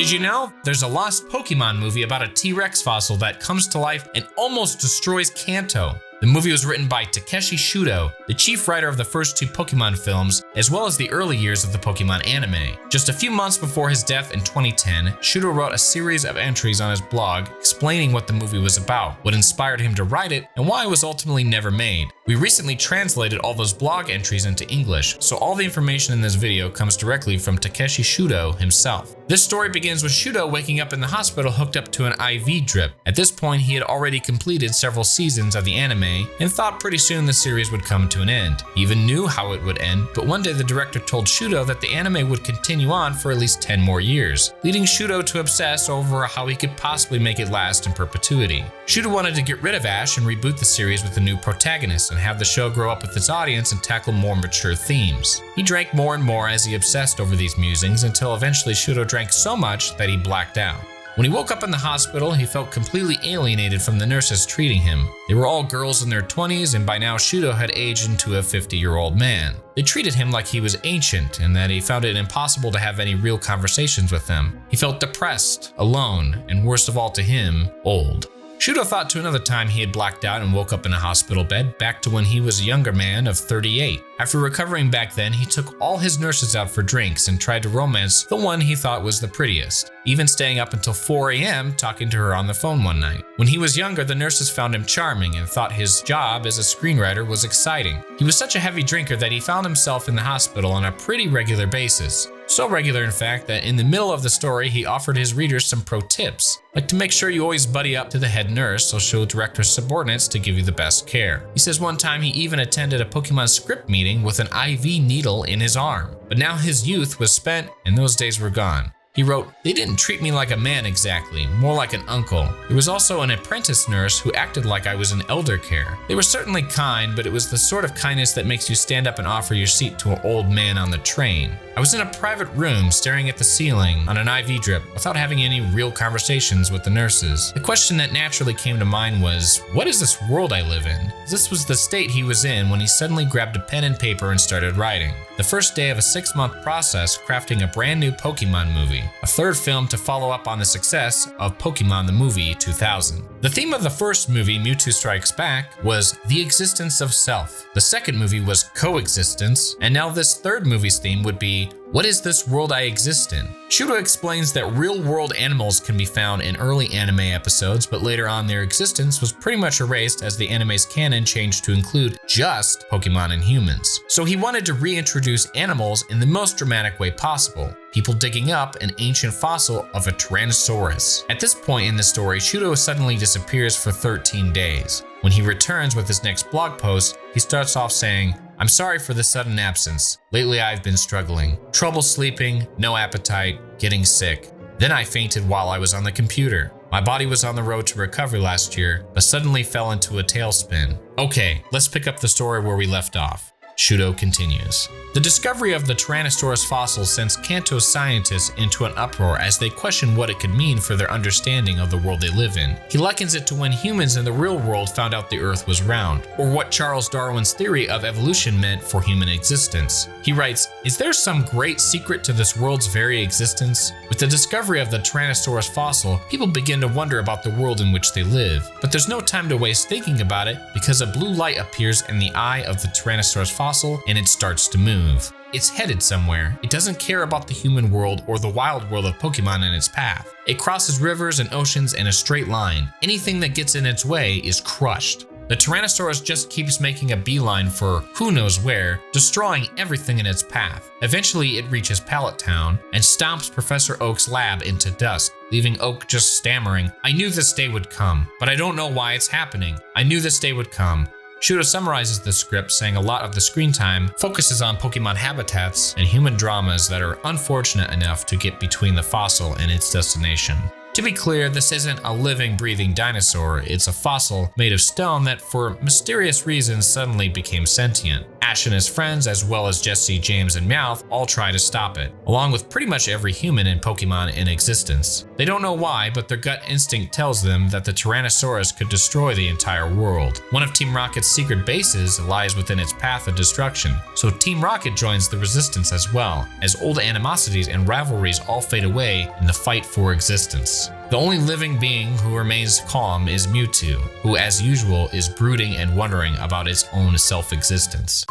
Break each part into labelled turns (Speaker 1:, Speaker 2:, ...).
Speaker 1: did you know there's a lost Pokemon movie about a T-Rex fossil that comes to life and almost destroys Kanto? The movie was written by Takeshi Shudo, the chief writer of the first 2 Pokemon films, as well as the early years of the Pokemon anime. Just a few months before his death in 2010, Shudo wrote a series of entries on his blog explaining what the movie was about, what inspired him to write it, and why it was ultimately never made. We recently translated all those blog entries into English, so all the information in this video comes directly from Takeshi Shudo himself. This story begins with Shudo waking up in the hospital hooked up to an IV drip. At this point, he had already completed several seasons of the anime and thought pretty soon the series would come to an end. He even knew how it would end, but one day the director told Shudo that the anime would continue on for at least 10 more years, leading Shudo to obsess over how he could possibly make it last in perpetuity. Shudo wanted to get rid of Ash and reboot the series with a new protagonist and have the show grow up with its audience and tackle more mature themes. He drank more and more as he obsessed over these musings until eventually Shudo drank so much that he blacked out. When he woke up in the hospital, he felt completely alienated from the nurses treating him. They were all girls in their 20s, and by now Shudo had aged into a 50-year-old man. They treated him like he was ancient and that he found it impossible to have any real conversations with them. He felt depressed, alone, and worst of all to him, old. Shudo thought to another time he had blacked out and woke up in a hospital bed, back to when he was a younger man of 38. After recovering back then, he took all his nurses out for drinks and tried to romance the one he thought was the prettiest, even staying up until 4 a.m. talking to her on the phone one night. When he was younger, the nurses found him charming and thought his job as a screenwriter was exciting. He was such a heavy drinker that he found himself in the hospital on a pretty regular basis. So regular, in fact, that in the middle of the story, he offered his readers some pro tips, like to make sure you always buddy up to the head nurse so she'll direct her subordinates to give you the best care. He says one time he even attended a Pokemon script meeting with an IV needle in his arm. But now his youth was spent and those days were gone. He wrote, "They didn't treat me like a man exactly, more like an uncle. There was also an apprentice nurse who acted like I was in elder care. They were certainly kind, but it was the sort of kindness that makes you stand up and offer your seat to an old man on the train. I was in a private room staring at the ceiling on an IV drip without having any real conversations with the nurses. The question that naturally came to mind was, what is this world I live in?" This was the state he was in when he suddenly grabbed a pen and paper and started writing. The first day of a 6-month process crafting a brand new Pokemon movie, a third film to follow up on the success of Pokemon the Movie 2000. The theme of the first movie, Mewtwo Strikes Back, was the existence of self. The second movie was coexistence, and now this third movie's theme would be, what is this world I exist in? Shudo explains that real-world animals can be found in early anime episodes, but later on their existence was pretty much erased as the anime's canon changed to include just Pokemon and humans. So he wanted to reintroduce animals in the most dramatic way possible, people digging up an ancient fossil of a Tyrannosaurus. At this point in the story, Shudo suddenly disappears for 13 days. When he returns with his next blog post, he starts off saying, "I'm sorry for the sudden absence. Lately I've been struggling. Trouble sleeping, no appetite, getting sick. Then I fainted while I was on the computer. My body was on the road to recovery last year, but suddenly fell into a tailspin." Okay, let's pick up the story where we left off. Shudo continues. The discovery of the Tyrannosaurus fossil sends Kanto's scientists into an uproar as they question what it could mean for their understanding of the world they live in. He likens it to when humans in the real world found out the Earth was round, or what Charles Darwin's theory of evolution meant for human existence. He writes, "Is there some great secret to this world's very existence? With the discovery of the Tyrannosaurus fossil, people begin to wonder about the world in which they live. But there's no time to waste thinking about it because a blue light appears in the eye of the Tyrannosaurus fossil and it starts to move. It's headed somewhere. It doesn't care about the human world or the wild world of Pokemon in its path. It crosses rivers and oceans in a straight line. Anything that gets in its way is crushed. The Tyrannosaurus just keeps making a beeline for who knows where, destroying everything in its path. Eventually it reaches Pallet Town and stomps Professor Oak's lab into dust, leaving Oak just stammering, "I knew this day would come, but I don't know why it's happening. I knew this day would come." Shudo summarizes the script, saying a lot of the screen time focuses on Pokemon habitats and human dramas that are unfortunate enough to get between the fossil and its destination. To be clear, this isn't a living, breathing dinosaur, it's a fossil made of stone that for mysterious reasons suddenly became sentient. Ash and his friends, as well as Jesse, James, and Meowth, all try to stop it, along with pretty much every human and Pokemon in existence. They don't know why, but their gut instinct tells them that the Tyrannosaurus could destroy the entire world. One of Team Rocket's secret bases lies within its path of destruction, so Team Rocket joins the resistance as well, as old animosities and rivalries all fade away in the fight for existence. The only living being who remains calm is Mewtwo, who as usual is brooding and wondering about its own self-existence.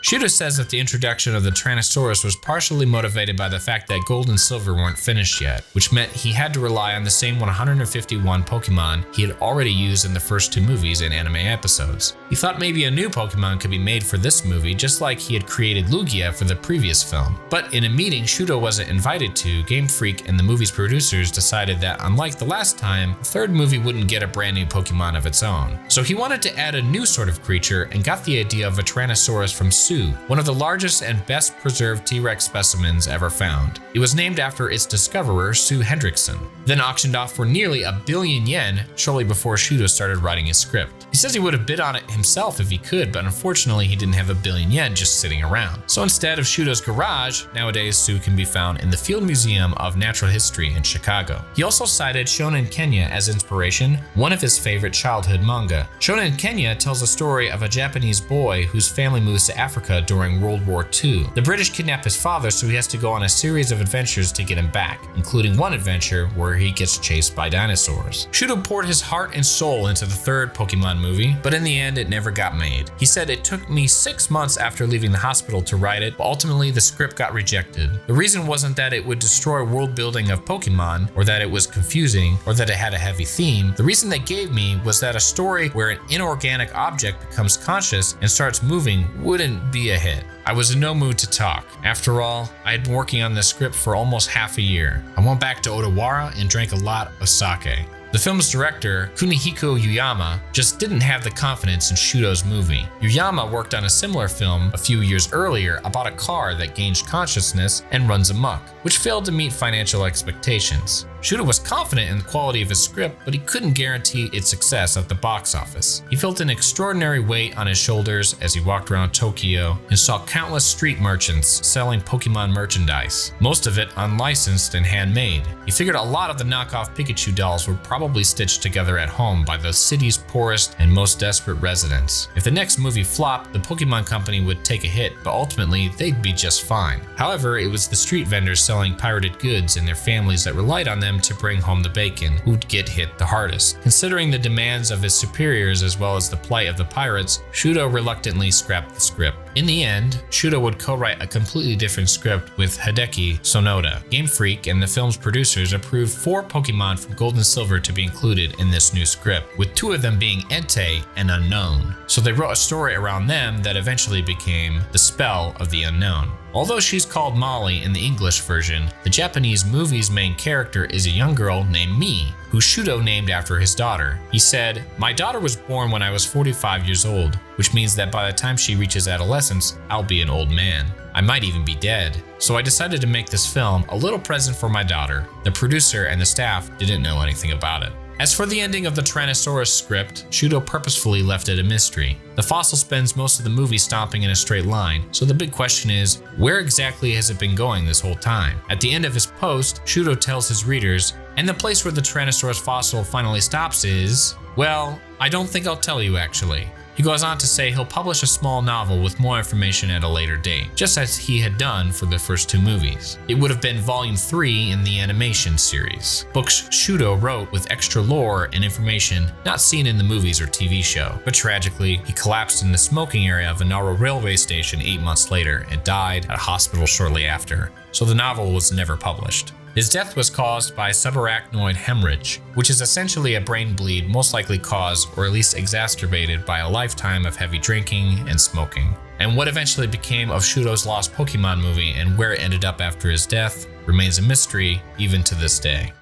Speaker 1: Shudo says that the introduction of the Tyrannosaurus was partially motivated by the fact that Gold and Silver weren't finished yet, which meant he had to rely on the same 151 Pokemon he had already used in the first 2 movies and anime episodes. He thought maybe a new Pokemon could be made for this movie just like he had created Lugia for the previous film. But in a meeting Shudo wasn't invited to, Game Freak and the movie's producers decided that unlike the last time, the 3rd movie wouldn't get a brand new Pokemon of its own. So he wanted to add a new sort of creature and got the idea of a Tyrannosaurus from Sue, one of the largest and best preserved T-Rex specimens ever found. It was named after its discoverer, Sue Hendrickson, then auctioned off for nearly $1 billion shortly before Shudo started writing his script. He says he would have bid on it himself if he could, but unfortunately he didn't have $1 billion just sitting around. So instead of Shudo's garage, nowadays Sue can be found in the Field Museum of Natural History in Chicago. He also cited Shonen Kenya as inspiration, one of his favorite childhood manga. Shonen Kenya tells a story of a Japanese boy whose family moves to Africa during World War II. The British kidnap his father, so he has to go on a series of adventures to get him back, including one adventure where he gets chased by dinosaurs. Shudo poured his heart and soul into the 3rd Pokemon movie, but in the end it never got made. He said it took me 6 months after leaving the hospital to write it, but ultimately the script got rejected. The reason wasn't that it would destroy world building of Pokemon, or that it was confusing, or that it had a heavy theme. The reason they gave me was that a story where an inorganic object becomes conscious and starts moving wouldn't be a hit. I was in no mood to talk. After all, I had been working on this script for almost half a year. I went back to Odawara and drank a lot of sake. The film's director, Kunihiko Yuyama, just didn't have the confidence in Shudo's movie. Yuyama worked on a similar film a few years earlier about a car that gains consciousness and runs amok, which failed to meet financial expectations. Shudo was confident in the quality of his script, but he couldn't guarantee its success at the box office. He felt an extraordinary weight on his shoulders as he walked around Tokyo and saw countless street merchants selling Pokemon merchandise, most of it unlicensed and handmade. He figured a lot of the knockoff Pikachu dolls were probably stitched together at home by the city's poorest and most desperate residents. If the next movie flopped, the Pokemon Company would take a hit, but ultimately they'd be just fine. However, it was the street vendors selling pirated goods and their families that relied on them to bring home the bacon who'd get hit the hardest. Considering the demands of his superiors as well as the plight of the pirates, Shudo reluctantly scrapped the script. In the end, Shudo would co-write a completely different script with Hideki Sonoda. Game Freak and the film's producers approved 4 Pokemon from Gold and Silver to be included in this new script, with 2 of them being Entei and Unknown. So they wrote a story around them that eventually became The Spell of the Unknown. Although she's called Molly in the English version, the Japanese movie's main character is a young girl named Mii, who Shudo named after his daughter. He said, "My daughter was born when I was 45 years old, which means that by the time she reaches adolescence, I'll be an old man. I might even be dead. So I decided to make this film a little present for my daughter." The producer and the staff didn't know anything about it. As for the ending of the Tyrannosaurus script, Shudo purposefully left it a mystery. The fossil spends most of the movie stomping in a straight line, so the big question is, where exactly has it been going this whole time? At the end of his post, Shudo tells his readers, and the place where the Tyrannosaurus fossil finally stops is, well, I don't think I'll tell you actually. He goes on to say he'll publish a small novel with more information at a later date, just as he had done for the first 2 movies. It would have been volume 3 in the animation series, books Shudo wrote with extra lore and information not seen in the movies or TV show. But tragically, he collapsed in the smoking area of a Nara railway station 8 months later and died at a hospital shortly after, so the novel was never published. His death was caused by subarachnoid hemorrhage, which is essentially a brain bleed most likely caused or at least exacerbated by a lifetime of heavy drinking and smoking. And what eventually became of Shudo's lost Pokemon movie and where it ended up after his death remains a mystery even to this day.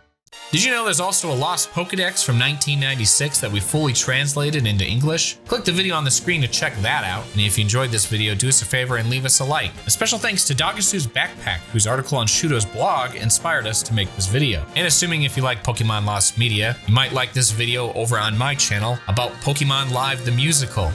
Speaker 1: Did you know there's also a Lost Pokédex from 1996 that we fully translated into English? Click the video on the screen to check that out, and if you enjoyed this video, do us a favor and leave us a like. A special thanks to Dogasu's Backpack, whose article on Shudo's blog inspired us to make this video. And assuming if you like Pokemon Lost Media, you might like this video over on my channel about Pokemon Live the Musical.